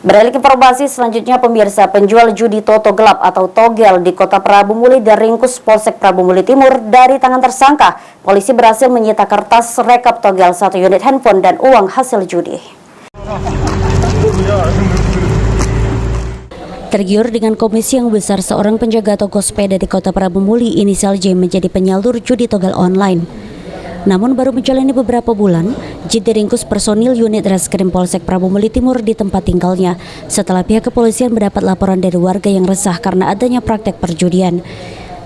Beralih ke informasi selanjutnya, pemirsa, penjual judi toto gelap atau togel di Kota Prabu Muli diringkus Polsek Prabu Muli Timur dari tangan tersangka. Polisi berhasil menyita kertas rekap togel, 1 unit handphone, dan uang hasil judi. Tergiur dengan komisi yang besar, seorang penjaga toko sepeda di Kota Prabu Muli inisial J menjadi penyalur judi togel online. Namun baru menjalani beberapa bulan, J diringkus personil unit Reskrim Polsek Prabu Muli Timur di tempat tinggalnya setelah pihak kepolisian mendapat laporan dari warga yang resah karena adanya praktek perjudian.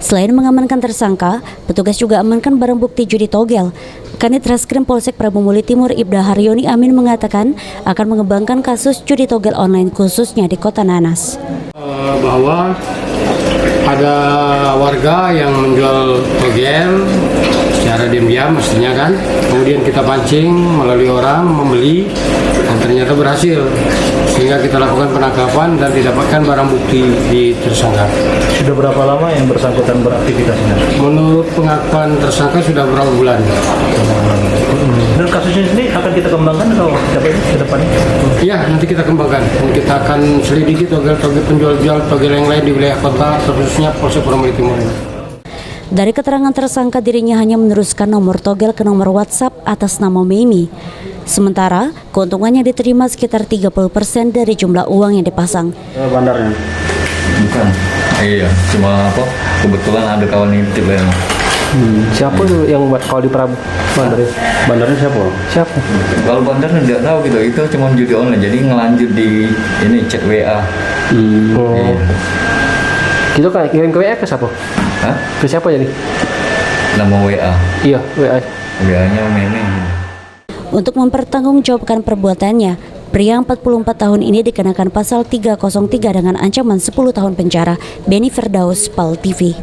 Selain mengamankan tersangka, petugas juga amankan barang bukti judi togel. Kanit Reskrim Polsek Prabu Muli Timur Ibda Haryoni Amin mengatakan akan mengembangkan kasus judi togel online khususnya di Kota Nanas. Bahwa ada warga yang menjual togel secara diam-diam mestinya kan, kemudian kita pancing melalui orang membeli dan ternyata berhasil, sehingga kita lakukan penangkapan dan didapatkan barang bukti di tersangka. Sudah berapa lama yang bersangkutan beraktivitasnya? Menurut pengakuan tersangka sudah berapa bulan. Dan kasusnya ini akan kita kembangkan atau ke depannya? Iya, nanti kita kembangkan. Kita akan selidiki togel-togel penjual-jual togel yang lain di wilayah kota, khususnya Polsek Prabu Muli Timur ini. Dari keterangan tersangka, dirinya hanya meneruskan nomor togel ke nomor WhatsApp atas nama Memi. Sementara, keuntungannya diterima sekitar 30% dari jumlah uang yang dipasang. Bandarnya? Bukan. Iya, cuma apa? Kebetulan ada kawan nitip ya. Siapa tuh yang buat kalau di Prabu? Bandarnya siapa? Siapa? Kalau bandar tidak tahu gitu, itu cuma judi online. Jadi ngelanjut di ini chat WA. Oh. Iya. Gitu kan kirim ke WA ke siapa? Hah? Ke siapa jadi? Nama WA. Iya, WA. WA-nya Meme. Untuk mempertanggungjawabkan perbuatannya, pria 44 tahun ini dikenakan pasal 303 dengan ancaman 10 tahun penjara. Beni Firdaus, PAL TV.